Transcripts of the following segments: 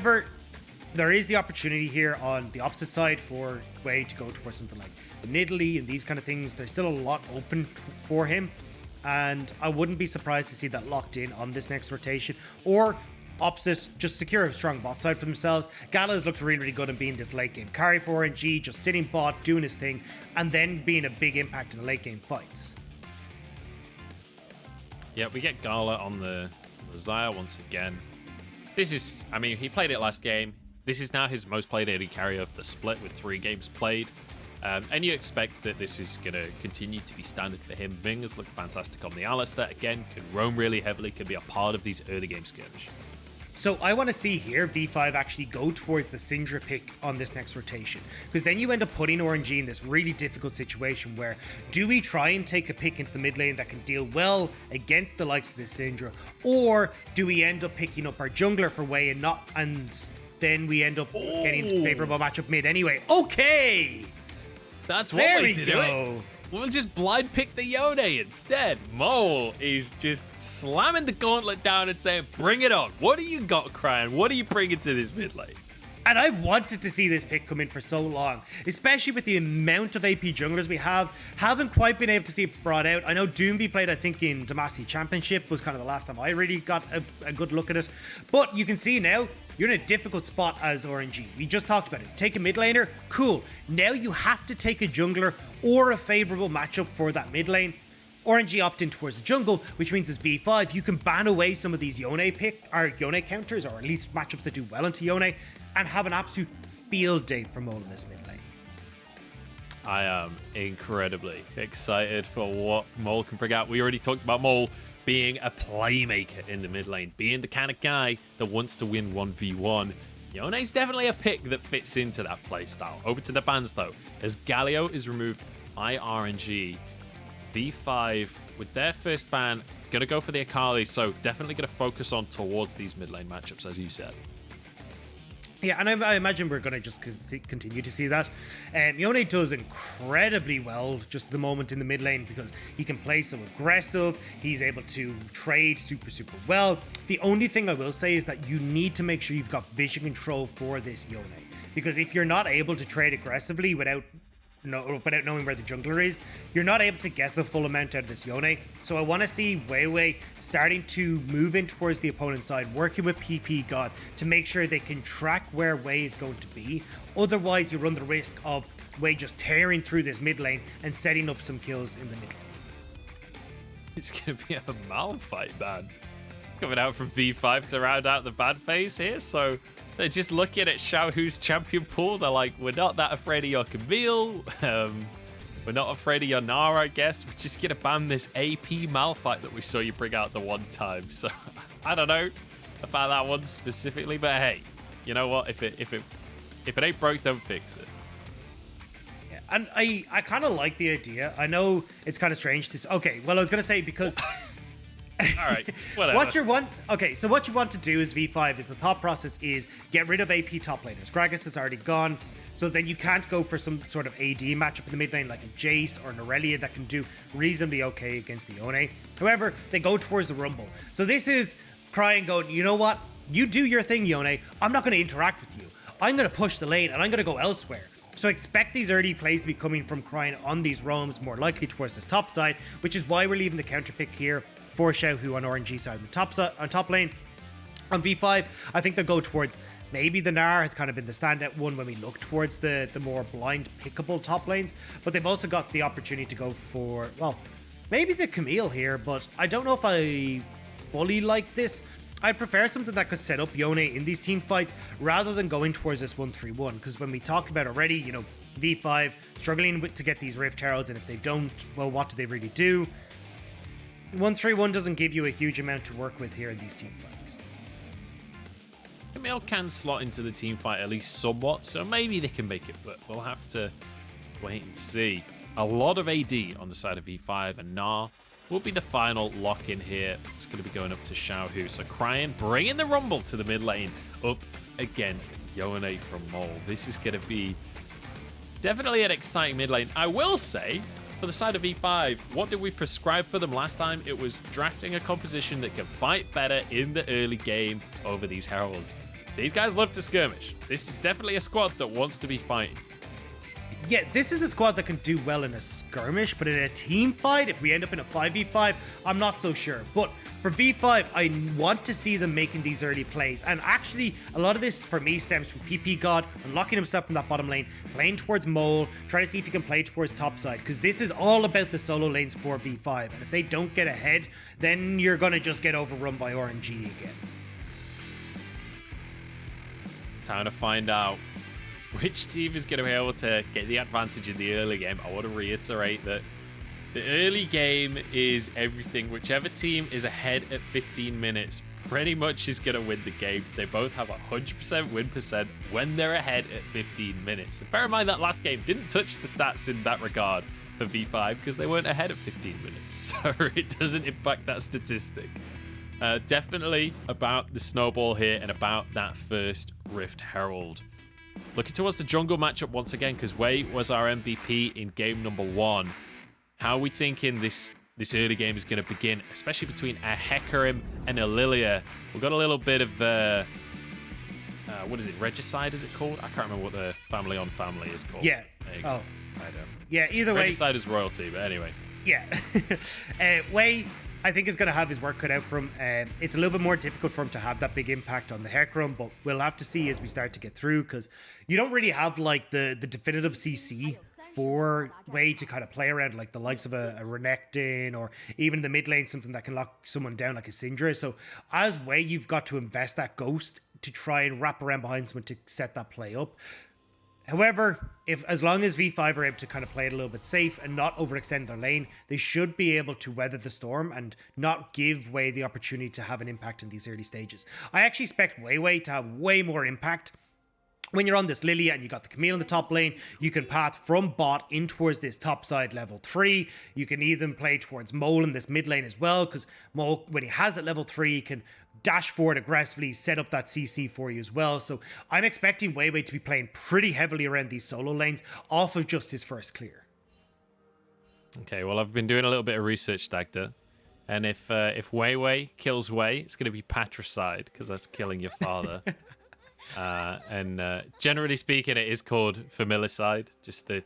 However, there is the opportunity here on the opposite side for Wei to go towards something like the Nidalee and these kind of things. There's still a lot open for him, and I wouldn't be surprised to see that locked in on this next rotation. Or opposite, just secure a strong bot side for themselves. Gala's looked really, really good in being this late game carry for RNG, just sitting bot, doing his thing, and then being a big impact in the late game fights. Yeah, we get Gala on the Xayah once again. This is, I mean, he played it last game. This is now his most played AD carry of the split with 3 games played. And you expect that this is going to continue to be standard for him. Ming has looked fantastic on the Alistar. Again, can roam really heavily, can be a part of these early game skirmish. So I want to see here V5 actually go towards the Syndra pick on this next rotation, because then you end up putting RNG in this really difficult situation where do we try and take a pick into the mid lane that can deal well against the likes of the Syndra, or do we end up picking up our jungler for Wei and then we end up getting favorable matchup mid anyway? Okay, that's one way to do it. We'll just blind pick the Yone instead. Mole is just slamming the gauntlet down and saying, bring it on. What do you got, Cryin? What are you bringing to this mid lane? And I've wanted to see this pick come in for so long, especially with the amount of AP junglers we have. Haven't quite been able to see it brought out. I know Doomby played, I think, in Demacy Championship was kind of the last time I really got a good look at it. But you can see now, you're in a difficult spot as RNG. We just talked about it. Take a mid laner, cool. Now you have to take a jungler or a favorable matchup for that mid lane. RNG opt in towards the jungle, which means as V5, you can ban away some of these Yone Yone counters, or at least matchups that do well into Yone, and have an absolute field day for Mole in this mid lane. I am incredibly excited for what Mole can bring out. We already talked about Mole being a playmaker in the mid lane, being the kind of guy that wants to win 1v1. Yone is definitely a pick that fits into that playstyle. Over to the bans though, as Galio is removed by RNG. V5 with their first ban gonna go for the Akali, so definitely gonna focus on towards these mid lane matchups, as you said. Yeah, and I imagine we're going to just continue to see that. Yone does incredibly well just at the moment in the mid lane because he can play so aggressive. He's able to trade super well. The only thing I will say is that you need to make sure you've got vision control for this Yone, because if you're not able to trade aggressively without knowing where the jungler is, you're not able to get the full amount out of this Yone. So I want to see WeiWei starting to move in towards the opponent's side, working with ppgod to make sure they can track where Wei is going to be. Otherwise, you run the risk of Wei just tearing through this mid lane and setting up some kills in the mid lane. It's going to be a Malphite ban coming out from V5 to round out the ban phase here, so they're just looking at Xiaohu's champion pool. They're like, we're not that afraid of your Camille. We're not afraid of your Gnar, I guess. We're just going to ban this AP Malphite that we saw you bring out the one time. So, I don't know about that one specifically. But hey, you know what? If it ain't broke, don't fix it. Yeah, and I kind of like the idea. I know it's kind of strange to... Okay, well, I was going to say because... All right, whatever. So what you want to do as V5 is the thought process is get rid of AP top laners. Gragas is already gone, so then you can't go for some sort of AD matchup in the mid lane like a Jace or an Aurelia that can do reasonably okay against the Yone. However, they go towards the Rumble. So this is Cryin going, you know what? You do your thing, Yone. I'm not going to interact with you. I'm going to push the lane and I'm going to go elsewhere. So expect these early plays to be coming from Cryin on these roams, more likely towards this top side, which is why we're leaving the counter pick here for Xiaohu on RNG side on the top lane. On V5, I think they'll go towards maybe the Gnar has kind of been the standout one when we look towards the more blind pickable top lanes, but they've also got the opportunity to go for, well, maybe the Camille here, but I don't know if I fully like this. I'd prefer something that could set up Yone in these team fights rather than going towards this 1-3-1, because when we talk about already, you know, V5 struggling to get these Rift Heralds, and if they don't, well, what do they really do? 1-3-1 doesn't give you a huge amount to work with here in these team fights. Camille can slot into the team fight at least somewhat, so maybe they can make it, but we'll have to wait and see. A lot of AD on the side of V5, and Gnar will be the final lock-in here. It's going to be going up to Xiaohu, so Cryin bringing the Rumble to the mid lane up against Yone from Mole. This is going to be definitely an exciting mid lane. I will say, for the side of V5, what did we prescribe for them last time? It was drafting a composition that can fight better in the early game over these Heralds. These guys love to skirmish. This is definitely a squad that wants to be fighting. Yeah, this is a squad that can do well in a skirmish, but in a team fight, if we end up in a 5v5, I'm not so sure. But for V5, I want to see them making these early plays. And actually, a lot of this for me stems from ppgod, unlocking himself from that bottom lane, playing towards Mole, trying to see if he can play towards top side, because this is all about the solo lanes for V5. And if they don't get ahead, then you're going to just get overrun by RNG again. Time to find out which team is going to be able to get the advantage in the early game. I want to reiterate that the early game is everything. Whichever team is ahead at 15 minutes pretty much is going to win the game. They both have 100% win percent when they're ahead at 15 minutes. And bear in mind that last game didn't touch the stats in that regard for V5 because they weren't ahead at 15 minutes. So it doesn't impact that statistic. Definitely about the snowball here and about that first Rift Herald. Looking towards the jungle matchup once again, because Wei was our MVP in game number 1. How are we thinking this early game is going to begin, especially between a Hecarim and a Lillia? We've got a little bit of, what is it, Regicide is it called? I can't remember what the family on family is called. Yeah. I don't. Yeah, either way. Regicide is royalty, but anyway. Yeah. Wei, I think, is going to have his work cut out for him. It's a little bit more difficult for him to have that big impact on the Hecarim, but we'll have to see as we start to get through, because you don't really have like the definitive CC for Wei to kind of play around, like the likes of a Renekton, or even the mid lane, something that can lock someone down like a Syndra. So as Wei, you've got to invest that Ghost to try and wrap around behind someone to set that play up. However, as long as V5 are able to kind of play it a little bit safe and not overextend their lane, they should be able to weather the storm and not give Wei the opportunity to have an impact in these early stages. I actually expect WeiWei to have way more impact. When you're on this Lillia and you got the Camille in the top lane, you can path from bot in towards this top side level 3. You can even play towards Mole in this mid lane as well, because Mole, when he has it level 3, he can dash forward aggressively, set up that CC for you as well. So I'm expecting WeiWei to be playing pretty heavily around these solo lanes off of just his first clear. Okay, well, I've been doing a little bit of research, Dagda. And if WeiWei kills Wei, it's going to be patricide, because that's killing your father. Generally speaking, it is called familicide, just the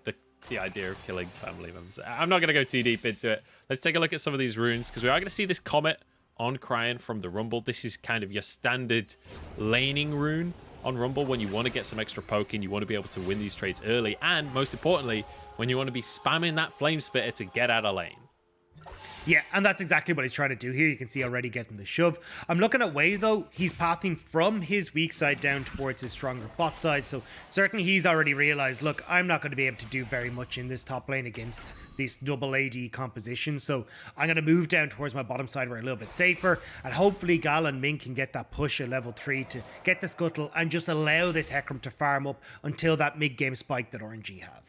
idea of killing family members. I'm not going to go too deep into it. Let's take a look at some of these runes, because we are going to see this comet on Cryin from the Rumble. This is kind of your standard laning rune on Rumble when you want to get some extra poking, you want to be able to win these trades early, and most importantly, when you want to be spamming that flame spitter to get out of lane. Yeah, and that's exactly what he's trying to do here. You can see already getting the shove. I'm looking at Wei, though. He's pathing from his weak side down towards his stronger bot side. So certainly he's already realized, look, I'm not going to be able to do very much in this top lane against this double AD composition. So I'm going to move down towards my bottom side where I'm a little bit safer. And hopefully Gala and Ming can get that push at level 3 to get the scuttle and just allow this Hecarim to farm up until that mid-game spike that RNG have.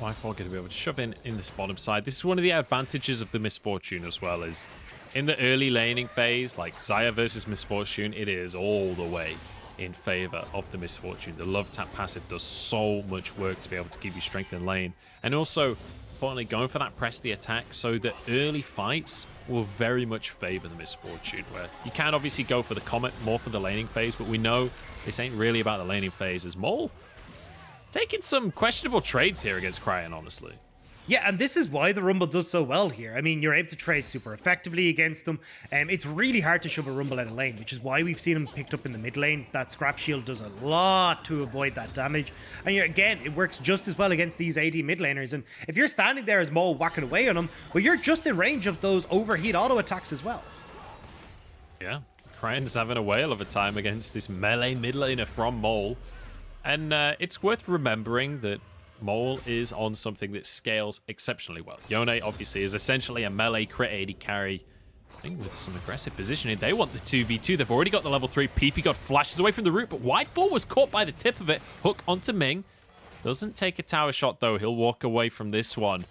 WeiWei going to be able to shove in this bottom side. This is one of the advantages of the Miss Fortune as well, is in the early laning phase, like Xayah versus Miss Fortune, it is all the way in favor of the Miss Fortune. The love tap passive does so much work to be able to give you strength in lane. And also, importantly, going for that press the attack, so that early fights will very much favor the Miss Fortune, where you can obviously go for the Comet more for the laning phase, but we know this ain't really about the laning phase, as Mole taking some questionable trades here against Cryin, honestly. Yeah, and this is why the Rumble does so well here. I mean, you're able to trade super effectively against them. It's really hard to shove a Rumble out of lane, which is why we've seen him picked up in the mid lane. That Scrap Shield does a lot to avoid that damage. And again, it works just as well against these AD mid laners. And if you're standing there as Mole whacking away on them, well, you're just in range of those overheat auto attacks as well. Yeah, Crayon's having a whale of a time against this melee mid laner from Mole. And it's worth remembering that Mole is on something that scales exceptionally well. Yone, obviously, is essentially a melee crit AD carry. I think with some aggressive positioning, they want the 2v2. They've already got the level 3. ppgod flashes away from the root, but WeiWei was caught by the tip of it. Hook onto Ming. Doesn't take a tower shot, though. He'll walk away from this one.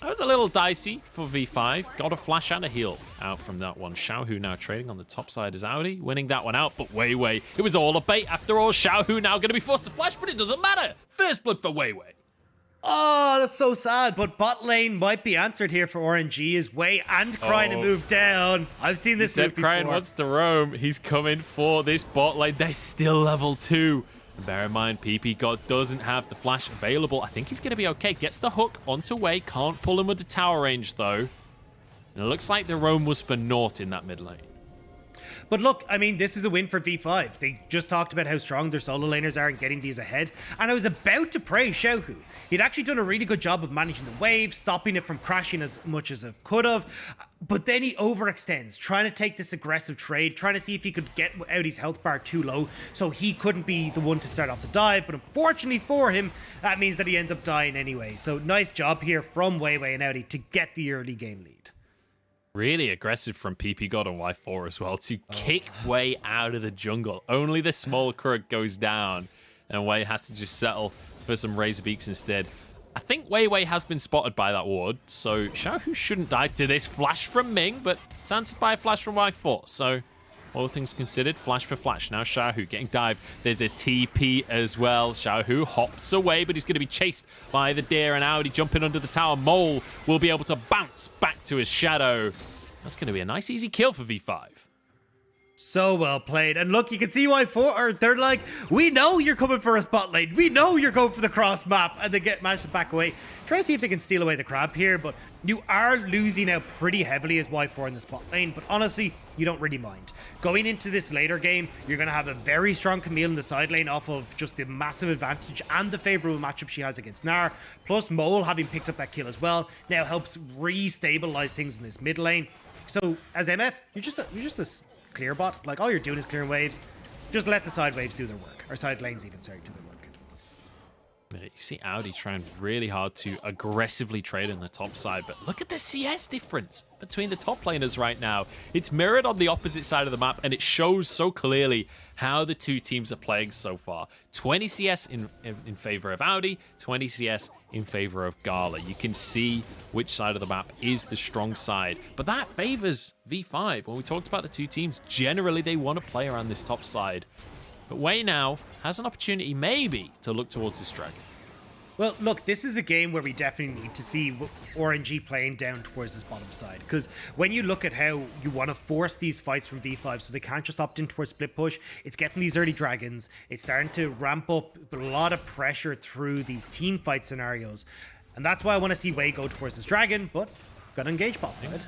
That was a little dicey for V5. Got a flash and a heal out from that one. Xiaohu now trading on the top side as Aodi, winning that one out. But WeiWei, it was all a bait after all. Xiaohu now going to be forced to flash, but it doesn't matter. First blood for WeiWei. Oh, that's so sad. But bot lane might be answered here for RNG as Wei and Cryin to move down. I've seen this move before. Cryin wants to roam. He's coming for this bot lane. They're still level 2. And bear in mind, ppgod doesn't have the flash available. I think he's going to be okay. Gets the hook onto Wei. Can't pull him under tower range, though. And it looks like the roam was for naught in that mid lane. But look, I mean, this is a win for V5. They just talked about how strong their solo laners are and getting these ahead. And I was about to praise Xiaohu. He'd actually done a really good job of managing the wave, stopping it from crashing as much as it could have. But then he overextends, trying to take this aggressive trade, trying to see if he could get Aodi's health bar too low so he couldn't be the one to start off the dive. But unfortunately for him, that means that he ends up dying anyway. So nice job here from WeiWei and Aodi to get the early game lead. Really aggressive from ppgod and Y4 as well to kick Wei out of the jungle. Only the small crook goes down, and Wei has to just settle for some Razor Beaks instead. I think WeiWei has been spotted by that ward, so Xiaohu shouldn't die to this flash from Ming, but it's answered by a flash from Y4, so all things considered, flash for flash. Now Xiaohu getting dived. There's a TP as well. Xiaohu hops away, but he's going to be chased by the deer, and Aodi jumping under the tower. Mole will be able to bounce back to his shadow. That's going to be a nice, easy kill for V5. So well played. And look, you can see why they're like, we know you're coming for a spot lane. We know you're going for the cross map. And they manage to back away. Trying to see if they can steal away the crab here. But you are losing out pretty heavily as Y4 in the spot lane. But honestly, you don't really mind. Going into this later game, you're going to have a very strong Camille in the side lane off of just the massive advantage and the favorable matchup she has against Gnar. Plus Mole having picked up that kill as well now helps re-stabilize things in this mid lane. So as MF, you're just this clear bot. Like, all you're doing is clearing waves. Just let the side waves do their work. Or side lanes even, sorry, do their work. Yeah, you see Aodi trying really hard to aggressively trade on the top side, but look at the CS difference between the top laners right now. It's mirrored on the opposite side of the map, and it shows so clearly how the two teams are playing so far. 20 CS in favor of Aodi, 20 CS in favor of Gala. You can see which side of the map is the strong side, but that favors V5. When we talked about the two teams, generally they want to play around this top side. But Wei now has an opportunity maybe to look towards this dragon. Well, look, this is a game where we definitely need to see RNG playing down towards this bottom side. Because when you look at how you want to force these fights from V5 so they can't just opt in towards split push, it's getting these early dragons. It's starting to ramp up a lot of pressure through these team fight scenarios. And that's why I want to see Wei go towards this dragon, but got to engage bot side.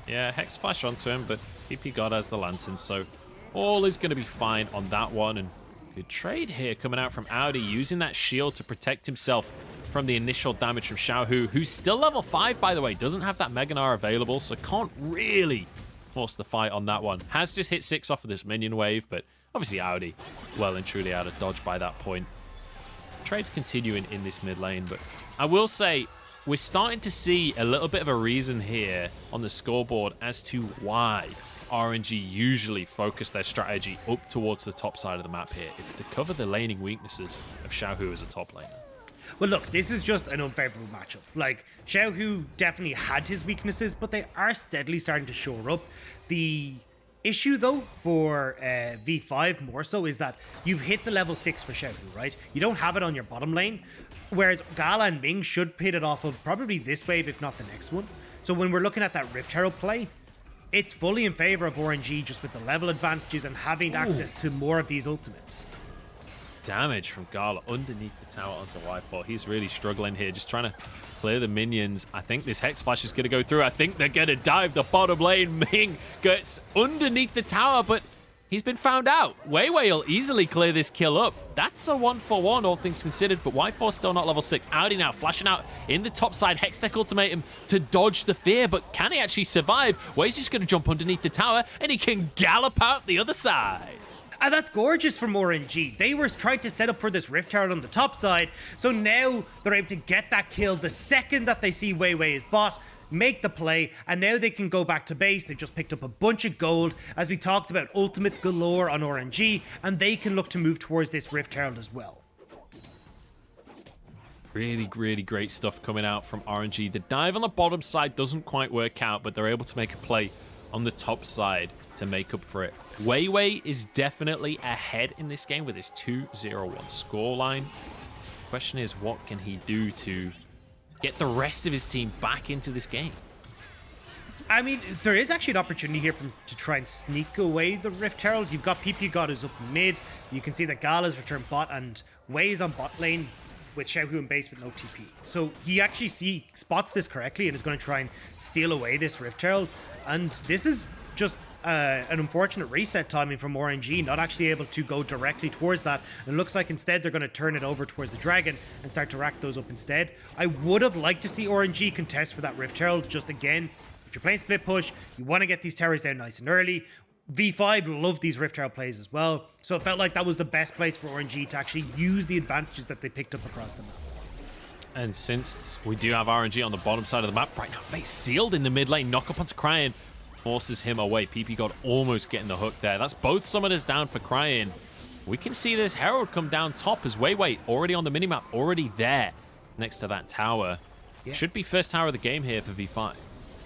Yeah, Hex flash onto him, but ppgod has the lantern, so all is going to be fine on that one. And good trade here coming out from Aodi, using that shield to protect himself from the initial damage from Xiaohu, who's still level 5, by the way. Doesn't have that Mega Gnar available, so can't really force the fight on that one. Has just hit 6 off of this minion wave, but obviously Aodi well and truly out of dodge by that point. Trades continuing in this mid lane, but I will say we're starting to see a little bit of a reason here on the scoreboard as to why RNG usually focus their strategy up towards the top side of the map here. It's to cover the laning weaknesses of Xiaohu as a top laner. Well, look, this is just an unfavorable matchup. Like, Xiaohu definitely had his weaknesses, but they are steadily starting to shore up. The issue, though, for V5 more so is that you've hit the level 6 for Xiaohu, right? You don't have it on your bottom lane, whereas Gala and Ming should pit it off of probably this wave, if not the next one. So when we're looking at that Rift Herald play, it's fully in favor of RNG just with the level advantages and having access to more of these ultimates. Damage from Gala underneath the tower onto Y4. He's really struggling here, just trying to clear the minions. I think this Hex Flash is going to go through. I think they're going to dive the bottom lane. Ming gets underneath the tower, but he's been found out. WeiWei will easily clear this kill up. That's a 1-for-1, all things considered, but Y4 still not level 6. Aodi now flashing out in the top side. Hextech Ultimatum to dodge the fear, but can he actually survive? Wei's just going to jump underneath the tower, and he can gallop out the other side. And that's gorgeous from RNG. They were trying to set up for this Rift Herald on the top side, so now they're able to get that kill the second that they see WeiWei is bot, make the play, and now they can go back to base. They've just picked up a bunch of gold, as we talked about, ultimates galore on RNG, and they can look to move towards this Rift Herald as well. Really, really great stuff coming out from RNG. The dive on the bottom side doesn't quite work out, but they're able to make a play on the top side to make up for it. WeiWei is definitely ahead in this game with his 2-0-1 scoreline. question is, what can he do to get the rest of his team back into this game? I mean, there is actually an opportunity here to try and sneak away the Rift Herald. You've got ppgod is up mid. You can see that Gala's returned bot and WeiWei's on bot lane with Xiaohu in base with no TP. So he actually spots this correctly and is going to try and steal away this Rift Herald. And this is just an unfortunate reset timing from RNG, not actually able to go directly towards that. And it looks like instead they're going to turn it over towards the dragon and start to rack those up instead. I would have liked to see RNG contest for that Rift Herald. Just again, if you're playing split push, you want to get these towers down nice and early. V5 love these Rift Herald plays as well. So it felt like that was the best place for RNG to actually use the advantages that they picked up across the map. And since we do have RNG on the bottom side of the map right now, face sealed in the mid lane, knock up onto Cryin, forces him away. ppgod almost getting the hook there. That's both summoners down for Cryin. We can see this Herald come down top as WeiWei already on the minimap, already there next to that tower. Yeah. Should be first tower of the game here for V5.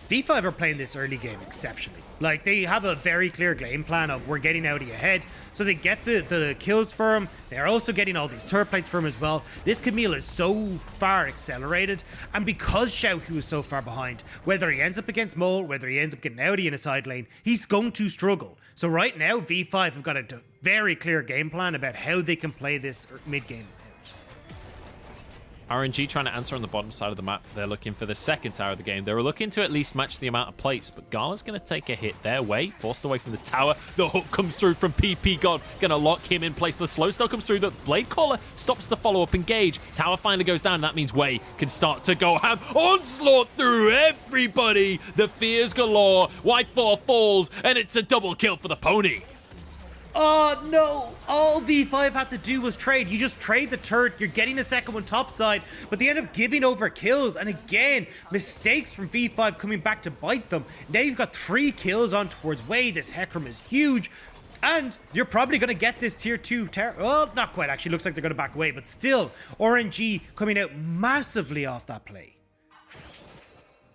V5 are playing this early game exceptionally. Like, they have a very clear game plan of we're getting Aodi ahead, so they get the kills for him. They're also getting all these turret plates for him as well. This Camille is so far accelerated, and because Xiaohu is so far behind, whether he ends up against Mole, whether he ends up getting Aodi in a side lane, he's going to struggle. So right now, V5 have got a very clear game plan about how they can play this mid-game. RNG trying to answer on the bottom side of the map. They're looking for the second tower of the game. They were looking to at least match the amount of plates, but Gala's going to take a hit their way, forced away from the tower. The hook comes through from ppgod, going to lock him in place. The slow still comes through. The blade caller stops the follow-up engage. Tower finally goes down. That means Wei can start to go ham. Onslaught through everybody. The fears galore. Y4 falls, and it's a double kill for the pony. Oh no, all V5 had to do was trade. You just trade the turret, you're getting a second one topside, but they end up giving over kills. And again, mistakes from V5 coming back to bite them. Now you've got 3 kills on towards Wei. This Hecarim is huge. And you're probably going to get this tier 2 tower. Well, not quite actually. Looks like they're going to back away, but still, RNG coming out massively off that play.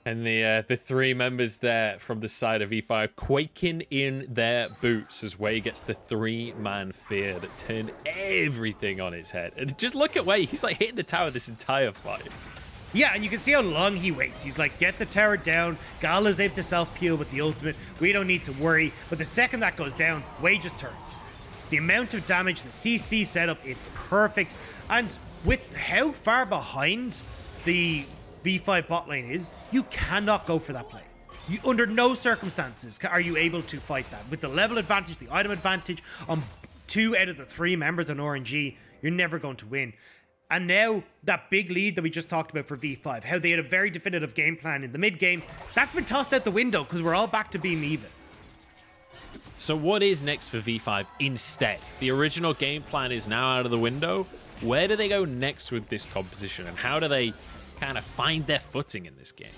And the 3 members there from the side of E5 quaking in their boots as Wei gets the 3-man fear that turned everything on its head. And just look at Wei. He's like hitting the tower this entire fight. Yeah, and you can see how long he waits. He's like, get the tower down. Gala's able to self-peel with the ultimate. We don't need to worry. But the second that goes down, Wei just turns. The amount of damage, the CC setup, it's perfect. And with how far behind the V5 bot lane is, you cannot go for that play. You, under no circumstances are you able to fight that. With the level advantage, the item advantage on 2 out of the 3 members on RNG, you're never going to win. And now, that big lead that we just talked about for V5, how they had a very definitive game plan in the mid-game, that's been tossed out the window because we're all back to being even. So what is next for V5 instead? The original game plan is now out of the window. Where do they go next with this composition, and how do they kind of find their footing in this game?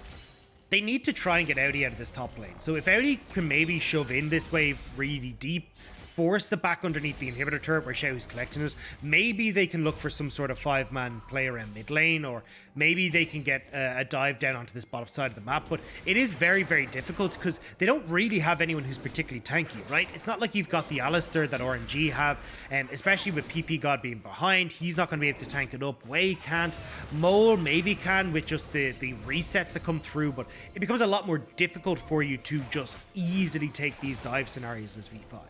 They need to try and get Aodi out of this top lane. So if Aodi can maybe shove in this wave really deep, force the back underneath the inhibitor turret where Xiaohu's collecting us, maybe they can look for some sort of 5-man play around mid lane, or maybe they can get a dive down onto this bottom side of the map. But it is very, very difficult because they don't really have anyone who's particularly tanky, right? It's not like you've got the Alistar that RNG have, especially with ppgod being behind. He's not going to be able to tank it up. Wei can't. Mole maybe can with just the resets that come through, but it becomes a lot more difficult for you to just easily take these dive scenarios as V5.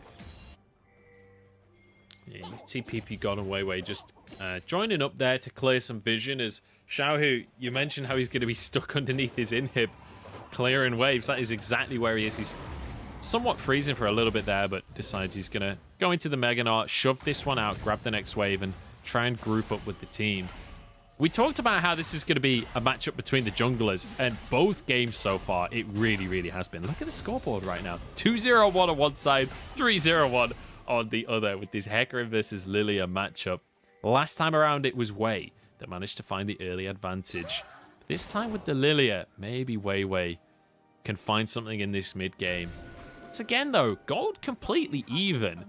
Yeah, you see ppgod and WeiWei just joining up there to clear some vision as Xiaohu, you mentioned how he's going to be stuck underneath his inhib, clearing waves. That is exactly where he is. He's somewhat freezing for a little bit there, but decides he's going to go into the Mega Gnar, shove this one out, grab the next wave, and try and group up with the team. We talked about how this was going to be a matchup between the junglers, and both games so far, it really, really has been. Look at the scoreboard right now. 2-0-1 on one side, 3-0-1 on the other with this Hecarim versus Lillia matchup. Last time around, it was Wei that managed to find the early advantage. This time with the Lillia, maybe WeiWei can find something in this mid-game. Once again, though, gold completely even.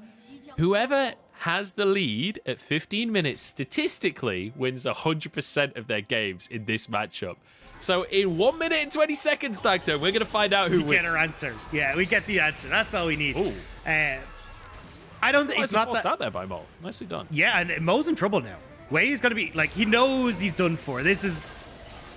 Whoever has the lead at 15 minutes statistically wins 100% of their games in this matchup. So in 1 minute and 20 seconds, Dagda, we're going to find out who wins. We get our answer. Yeah, we get the answer. That's all we need. I don't think it's not that out there by Mo. Nicely done. Yeah, and Mo's in trouble now. Wei is going to be, like, he knows he's done for. This is...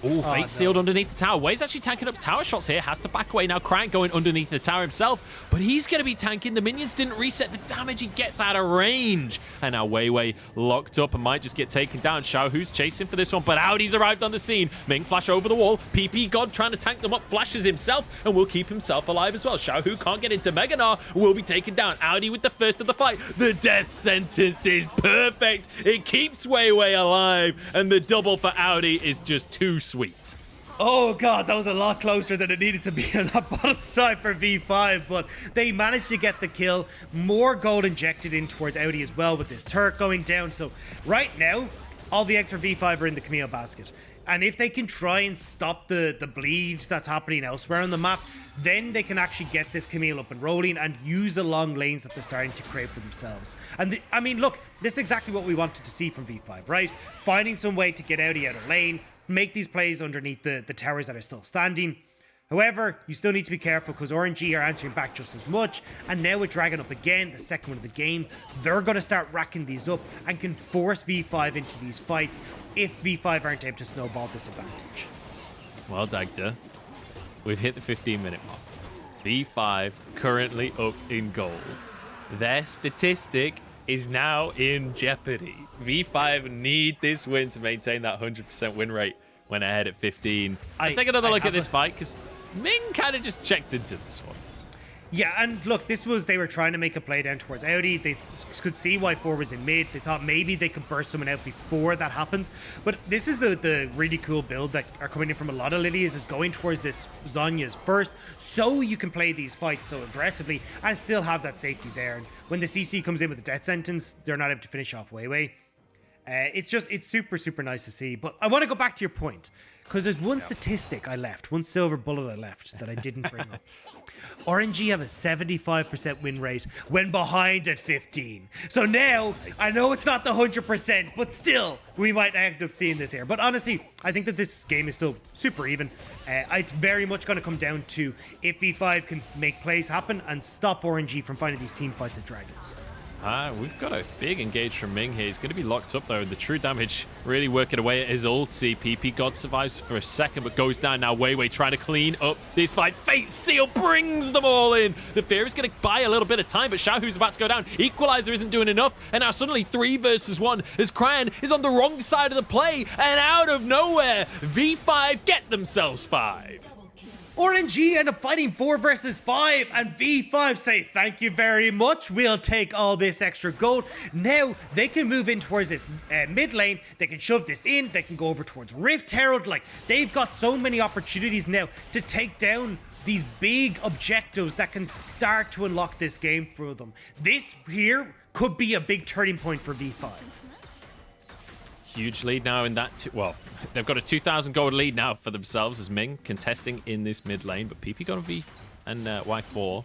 Oh, fate sealed underneath the tower. Wei's actually tanking up tower shots here. Has to back away now. Cryin going underneath the tower himself. But he's going to be tanking. The minions didn't reset the damage. He gets out of range. And now WeiWei locked up and might just get taken down. Xiaohu's chasing for this one. But Aodi's arrived on the scene. Ming flash over the wall. ppgod trying to tank them up. Flashes himself and will keep himself alive as well. Xiaohu can't get into Gnar. Will be taken down. Aodi with the first of the fight. The death sentence is perfect. It keeps WeiWei alive. And the double for Aodi is just too sweet. Oh god, that was a lot closer than it needed to be on that bottom side for V5, but they managed to get the kill. More gold injected in towards Aodi as well with this turret going down. So right now, all the eggs for V5 are in the Camille basket. And if they can try and stop the bleed that's happening elsewhere on the map, then they can actually get this Camille up and rolling and use the long lanes that they're starting to create for themselves. And I mean, look, this is exactly what we wanted to see from V5, right? Finding some way to get Aodi out of lane, make these plays underneath the towers that are still standing. However, you still need to be careful because RNG are answering back just as much. And now with Dragon up again, the second one of the game, they're going to start racking these up and can force V5 into these fights if V5 aren't able to snowball this advantage. Well, Dagda, we've hit the 15-minute mark. V5 currently up in gold. Their statistic is now in jeopardy. V5 need this win to maintain that 100% win rate when ahead at 15. Let's take another look at this fight because Ming kind of just checked into this one. Yeah, and look, they were trying to make a play down towards Aodi. They could see why 4 was in mid. They thought maybe they could burst someone out before that happens. But this is the really cool build that are coming in from a lot of Lillias, is going towards this Xayah's first, so you can play these fights so aggressively and still have that safety there. And when the CC comes in with the death sentence, they're not able to finish off WeiWei. It's super, super nice to see. But I want to go back to your point, because there's one statistic I left, one silver bullet I left that I didn't bring up. RNG have a 75% win rate when behind at 15. So now, I know it's not the 100%, but still, we might end up seeing this here. But honestly, I think that this game is still super even. It's very much going to come down to if V5 can make plays happen and stop RNG from finding these team fights at Dragons. We've got a big engage from Ming here. He's going to be locked up, though. The true damage really working away at his ulti. ppgod survives for a second, but goes down now. WeiWei trying to clean up this fight. Fate Seal brings them all in. The Fear is going to buy a little bit of time, but Xiaohu's about to go down. Equalizer isn't doing enough, and now suddenly 3 versus 1 as Cryin is on the wrong side of the play, and out of nowhere, V5 get themselves 5. RNG end up fighting 4 versus 5, and V5 say, thank you very much, we'll take all this extra gold. Now, they can move in towards this mid lane, they can shove this in, they can go over towards Rift Herald. Like, they've got so many opportunities now to take down these big objectives that can start to unlock this game for them. This here could be a big turning point for V5. Huge lead now in that. Well, they've got a 2,000 gold lead now for themselves as Ming contesting in this mid lane. But ppgod and Y4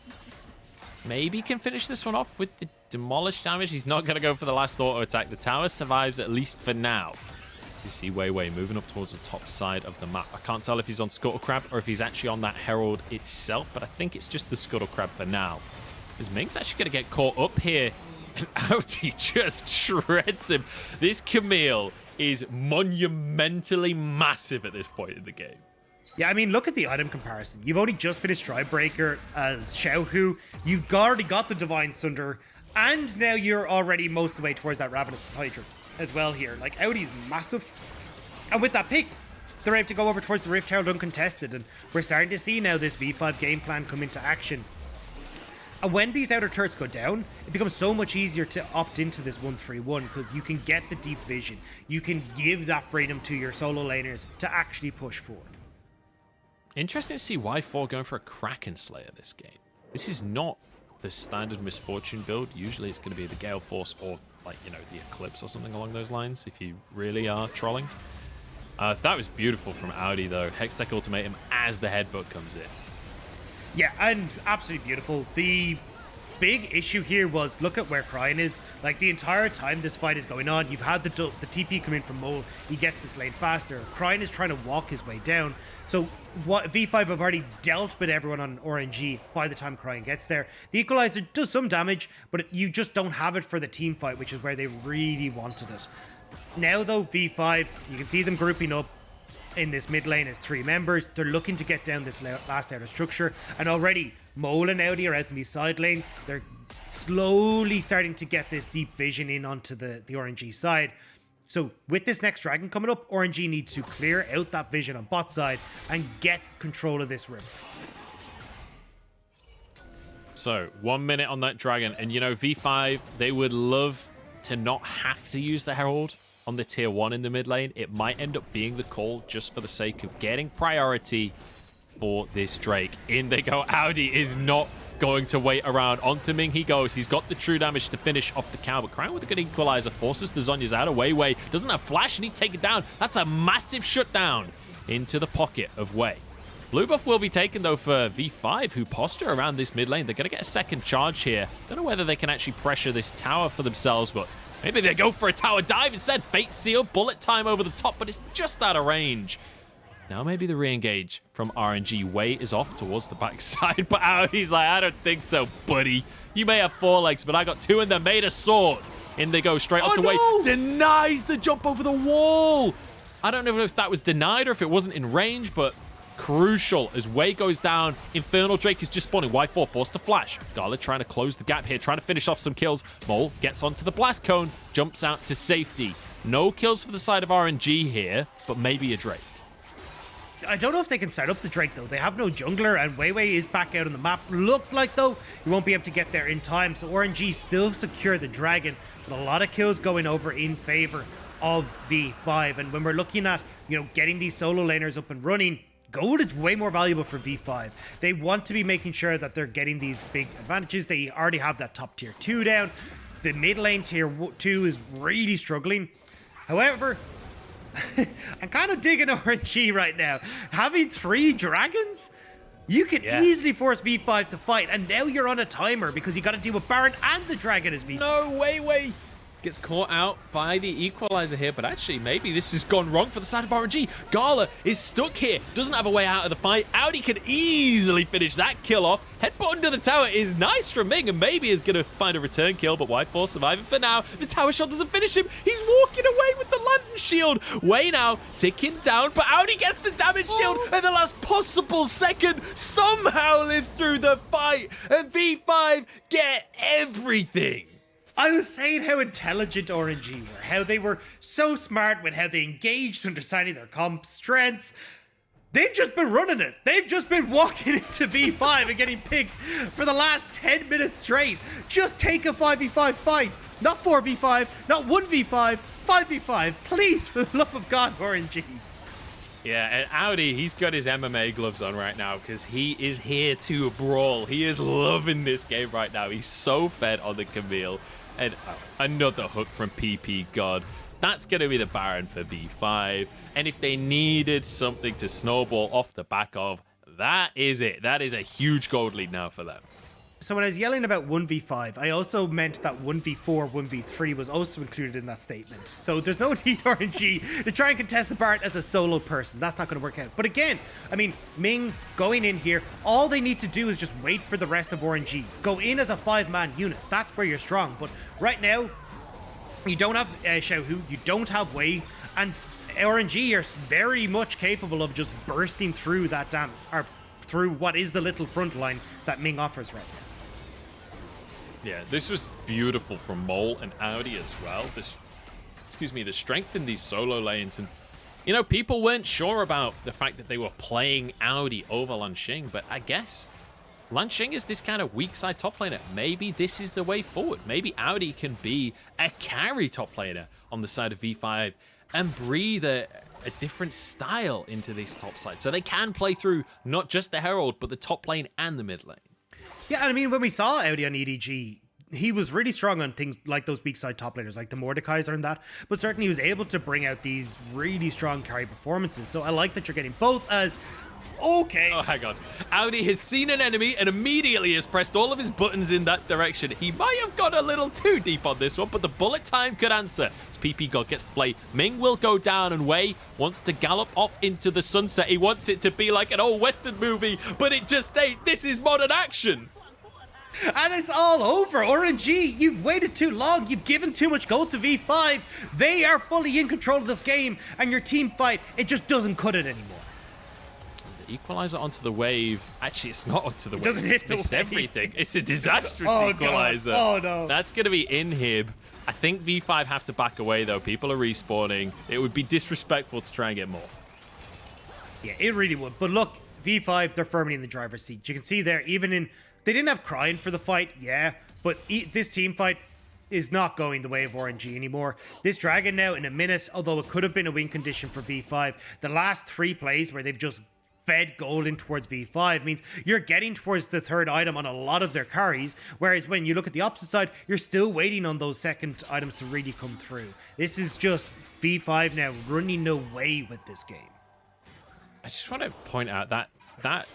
maybe can finish this one off with the demolish damage. He's not going to go for the last auto attack. The tower survives at least for now. You see WeiWei moving up towards the top side of the map. I can't tell if he's on Scuttle Crab or if he's actually on that Herald itself, but I think it's just the Scuttle Crab for now. Because Ming's actually going to get caught up here. And Aodi just shreds him. This Camille is monumentally massive at this point in the game. Yeah, I mean, look at the item comparison. You've only just finished Strikebreaker as Xiaohu. You've already got the Divine Sunder. And now you're already most of the way towards that Ravenous Hydra as well here. Like, Aodi's massive. And with that pick, they're able to go over towards the Rift Herald uncontested. And we're starting to see now this V5 game plan come into action. And when these outer turrets go down, it becomes so much easier to opt into this 1-3-1 because you can get the deep vision. You can give that freedom to your solo laners to actually push forward. Interesting to see Y4 going for a Kraken Slayer this game. This is not the standard Miss Fortune build. Usually it's going to be the Gale Force or, like, you know, the Eclipse or something along those lines if you really are trolling. That was beautiful from Aodi, though. Hextech Ultimatum as the headbutt comes in. Yeah, and absolutely beautiful. The big issue here was, look at where Cryin is. Like, the entire time this fight is going on, you've had the TP come in from Mole. He gets this lane faster. Cryin is trying to walk his way down. So what V5 have already dealt with everyone on RNG by the time Cryin gets there. The Equalizer does some damage, but you just don't have it for the team fight, which is where they really wanted it. Now though, V5, you can see them grouping up in this mid lane as 3 members. They're looking to get down this last outer structure, and already Mole and Aodi are out in these side lanes. They're slowly starting to get this deep vision in onto the RNG side. So with this next dragon coming up, RNG need to clear out that vision on bot side and get control of this river. So 1 minute on that dragon, and you know, V5, they would love to not have to use the Herald on the tier 1 in the mid lane. It might end up being the call just for the sake of getting priority for this Drake. In they go. Aodi is not going to wait around. Onto Ming he goes. He's got the true damage to finish off the cow, but Cryin with a good equalizer forces the Zhonya's out of WeiWei. Doesn't have flash and he's taken down. That's a massive shutdown into the pocket of Wei. Blue buff will be taken though for V5, who posture around this mid lane. They're going to get a second charge here. Don't know whether they can actually pressure this tower for themselves, but maybe they go for a tower dive instead. Fate seal, bullet time over the top, but it's just out of range. Now maybe the re-engage from RNG. Wei is off towards the backside, but Aodi's like, I don't think so, buddy. You may have 4 legs, but I got 2 and they're made of sword. In they go straight onto Wei. Denies the jump over the wall. I don't know if that was denied or if it wasn't in range, but crucial as Wei goes down. Infernal Drake is just spawning. Y4 forced to flash. Gala trying to close the gap here, trying to finish off some kills. Mole gets onto the blast cone, jumps out to safety. No kills for the side of RNG here, but maybe a Drake. I don't know if they can set up the Drake though. They have no jungler, and WeiWei is back out on the map. Looks like though you won't be able to get there in time, so RNG still secure the dragon, but a lot of kills going over in favor of V5. And when we're looking at, you know, getting these solo laners up and running, gold is way more valuable for V5. They want to be making sure that they're getting these big advantages. They already have that top tier 2 down. The mid lane tier 2 is really struggling. However, I'm kind of digging RNG right now. Having 3 dragons, you can easily force V5 to fight, and now you're on a timer because you got to deal with Baron and the dragon as V5. No, WeiWei gets caught out by the equalizer here, but actually maybe this has gone wrong for the side of RNG. Gala is stuck here, doesn't have a way out of the fight. Aodi can easily finish that kill off. Headbutt under the tower is nice from Ming, and maybe is going to find a return kill, but Y4 surviving for now. The tower shot doesn't finish him. He's walking away with the lantern shield. Wei now ticking down, but Aodi gets the damage shield at the last possible second. Somehow lives through the fight, and V5 get everything. I was saying how intelligent RNG were, how they were so smart with how they engaged, understanding their comp strengths. They've just been running it. They've just been walking into V5 and getting picked for the last 10 minutes straight. Just take a 5v5 fight. Not 4v5, not 1v5, 5v5. Please, for the love of God, RNG. Yeah, and Aodi, he's got his MMA gloves on right now because he is here to brawl. He is loving this game right now. He's so fed on the Camille. And another hook from ppgod. That's going to be the Baron for V5. And if they needed something to snowball off the back of, that is it. That is a huge gold lead now for them. So when I was yelling about 1v5, I also meant that 1v4, 1v3 was also included in that statement. So there's no need, RNG, to try and contest the Baron as a solo person. That's not going to work out. But again, I mean, Ming going in here, all they need to do is just wait for the rest of RNG. Go in as a 5-man unit. That's where you're strong. But right now, you don't have Xiaohu, you don't have Wei, and RNG are very much capable of just bursting through that or through what is the little front line that Ming offers right now. Yeah, this was beautiful from Mole and Aodi as well. The strength in these solo lanes. And, you know, people weren't sure about the fact that they were playing Aodi over Lanxing, but I guess Lanxing is this kind of weak side top laner. Maybe this is the way forward. Maybe Aodi can be a carry top laner on the side of V5 and breathe a different style into this top side. So they can play through not just the Herald, but the top lane and the mid lane. Yeah, I mean, when we saw Aodi on EDG, he was really strong on things like those weak side top laners, like the Mordekaiser and that, but certainly he was able to bring out these really strong carry performances. So I like that you're getting both as... Okay. Oh, hang on. Aodi has seen an enemy and immediately has pressed all of his buttons in that direction. He might have gone a little too deep on this one, but the bullet time could answer. As ppgod gets the play, Ming will go down, and Wei wants to gallop off into the sunset. He wants it to be like an old Western movie, but it just ain't. This is modern action. And it's all over. RNG, you've waited too long. You've given too much gold to V5. They are fully in control of this game, and your team fight, it just doesn't cut it anymore. The equalizer onto the wave. Actually, it's not onto the wave. It doesn't hit the wave. everything. It's a disastrous Oh, equalizer. God. Oh, no. That's going to be inhib. I think V5 have to back away, though. People are respawning. It would be disrespectful to try and get more. Yeah, it really would. But look, V5, they're firmly in the driver's seat. You can see there, even in... They didn't have Cryin for the fight, yeah, but this team fight is not going the way of RNG anymore. This Dragon now, in a minute, although it could have been a win condition for V5, the last 3 plays where they've just fed gold in towards V5 means you're getting towards the third item on a lot of their carries, whereas when you look at the opposite side, you're still waiting on those second items to really come through. This is just V5 now running away with this game. I just want to point out that that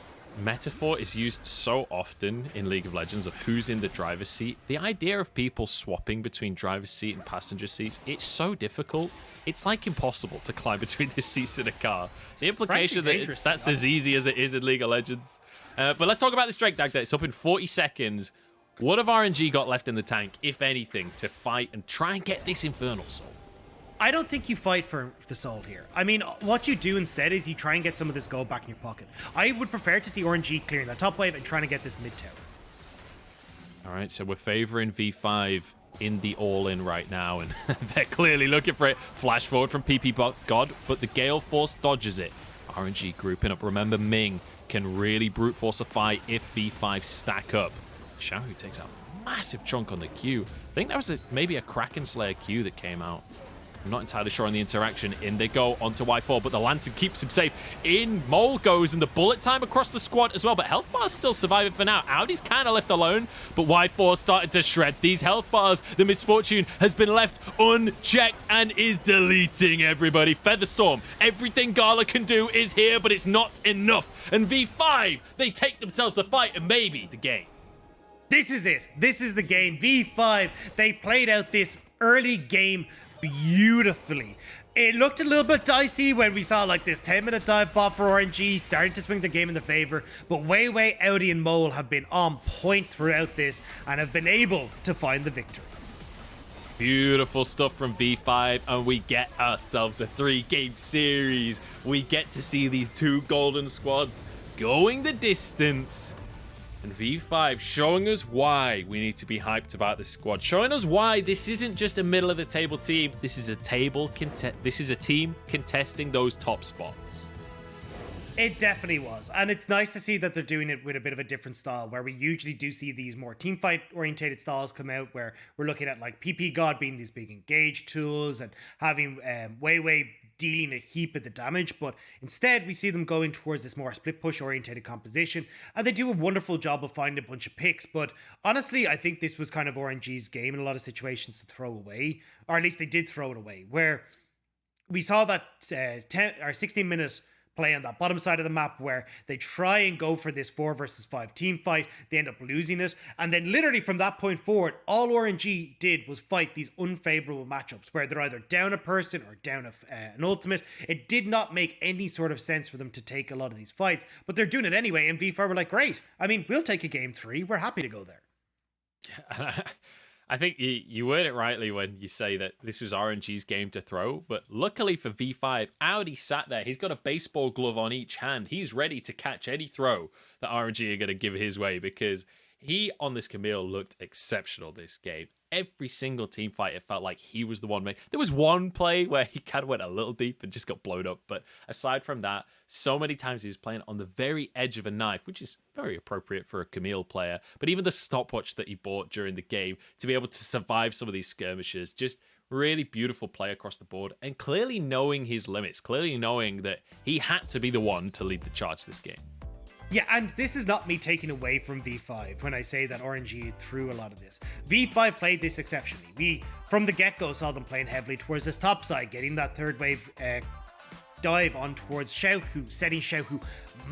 metaphor is used so often in League of Legends of who's in the driver's seat. The idea of people swapping between driver's seat and passenger seats, it's so difficult. It's like impossible to climb between the seats in a car. The implication that that's as easy as it is in League of Legends. But let's talk about this Drake Dagda. It's up in 40 seconds. What have RNG got left in the tank, if anything, to fight and try and get this Infernal Soul? I don't think you fight for the soul here. I mean, what you do instead is you try and get some of this gold back in your pocket. I would prefer to see RNG clearing that top wave and trying to get this mid tower. All right, so we're favoring V5 in the all-in right now, and they're clearly looking for it. Flash forward from ppgod, but the Gale Force dodges it. RNG grouping up. Remember, Ming can really brute force a fight if V5 stack up. Xiaohu takes a massive chunk on the Q. I think that was maybe a Kraken Slayer Q that came out. I'm not entirely sure on the interaction. In they go onto Y4, but the Lantern keeps him safe. In Mole goes, and the bullet time across the squad as well, but health bars still surviving for now. Aodi's kind of left alone, but Y4 started to shred these health bars. The Miss Fortune has been left unchecked and is deleting everybody. Featherstorm, everything Gala can do is here, but it's not enough. And V5, they take themselves the fight and maybe the game. This is it. This is the game. V5, they played out this early game beautifully. It looked a little bit dicey when we saw like this 10-minute dive bot for RNG starting to swing the game in their favor, but WeiWei, Aodi, and Mole have been on point throughout this and have been able to find the victory. Beautiful stuff from V5, and we get ourselves a 3-game series. We get to see these 2 golden squads going the distance. And V5 showing us why we need to be hyped about this squad, showing us why this isn't just a middle of the table team. This is a team contesting those top spots. It definitely was, and it's nice to see that they're doing it with a bit of a different style, where we usually do see these more team fight orientated styles come out, where we're looking at like ppgod being these big engage tools and having WeiWei dealing a heap of the damage, but instead we see them going towards this more split push orientated composition, and they do a wonderful job of finding a bunch of picks. But honestly, I think this was kind of RNG's game in a lot of situations to throw away, or at least they did throw it away, where we saw that 16-minute play on that bottom side of the map where they try and go for this 4 versus 5 team fight. They end up losing it, and then literally from that point forward, all RNG did was fight these unfavorable matchups where they're either down a person or down an ultimate. It did not make any sort of sense for them to take a lot of these fights, but they're doing it anyway, and V4 were like, great, I mean, we'll take a game 3, we're happy to go there. I think you word it rightly when you say that this was RNG's game to throw, but luckily for V5, Aodi sat there. He's got a baseball glove on each hand. He's ready to catch any throw that RNG are going to give his way, because he, on this Camille, looked exceptional this game. Every single team fight, it felt like he was the one. There was one play where he kind of went a little deep and just got blown up. But aside from that, so many times he was playing on the very edge of a knife, which is very appropriate for a Camille player. But even the stopwatch that he bought during the game to be able to survive some of these skirmishes, just really beautiful play across the board. And clearly knowing his limits, clearly knowing that he had to be the one to lead the charge this game. Yeah, and this is not me taking away from V5 when I say that RNG threw a lot of this. V5 played this exceptionally. We, from the get-go, saw them playing heavily towards this top side, getting that third wave dive on towards Xiaohu, setting Xiaohu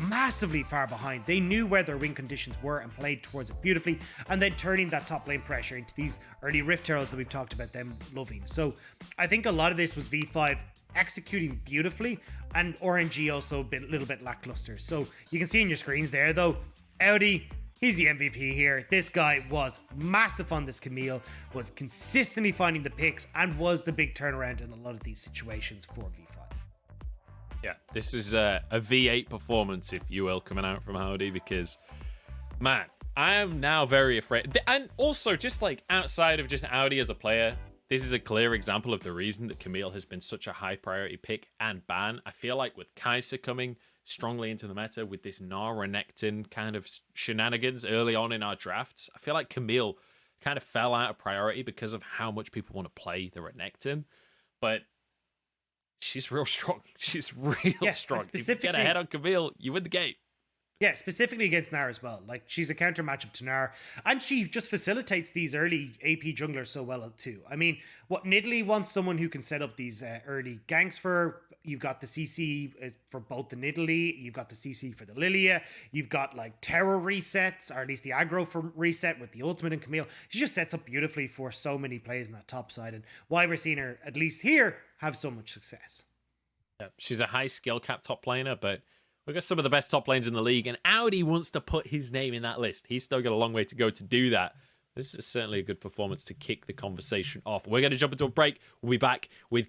massively far behind. They knew where their win conditions were and played towards it beautifully, and then turning that top lane pressure into these early rift heralds that we've talked about them loving. So I think a lot of this was V5 executing beautifully, and RNG also a little bit lackluster. So you can see in your screens there though, Aodi He's the MVP here. This guy was massive on this Camille, was consistently finding the picks, and was the big turnaround in a lot of these situations for V5. Yeah, this was a V8 performance, if you will, coming out from Aodi, because, man, I am now very afraid. And also, just like outside of just Aodi as a player, this is a clear example of the reason that Camille has been such a high priority pick and ban. I feel like with Kai'Sa coming strongly into the meta with this Gnar Renekton kind of shenanigans early on in our drafts, I feel like Camille kind of fell out of priority because of how much people want to play the Renekton. But she's real strong. She's real strong. If you get ahead on Camille, you win the game. Yeah, specifically against Gnar as well. Like, she's a counter matchup to Gnar, and she just facilitates these early AP junglers so well too. I mean, what Nidalee wants someone who can set up these early ganks for. You've got the CC for both the Nidalee, you've got the CC for the Lillia, you've got like terror resets, or at least the aggro for reset with the ultimate and Camille. She just sets up beautifully for so many plays in that top side, and why we're seeing her, at least here, have so much success. Yeah, she's a high skill cap top laner, but we've got some of the best top lanes in the league, and Aodi wants to put his name in that list. He's still got a long way to go to do that. This is certainly a good performance to kick the conversation off. We're going to jump into a break. We'll be back with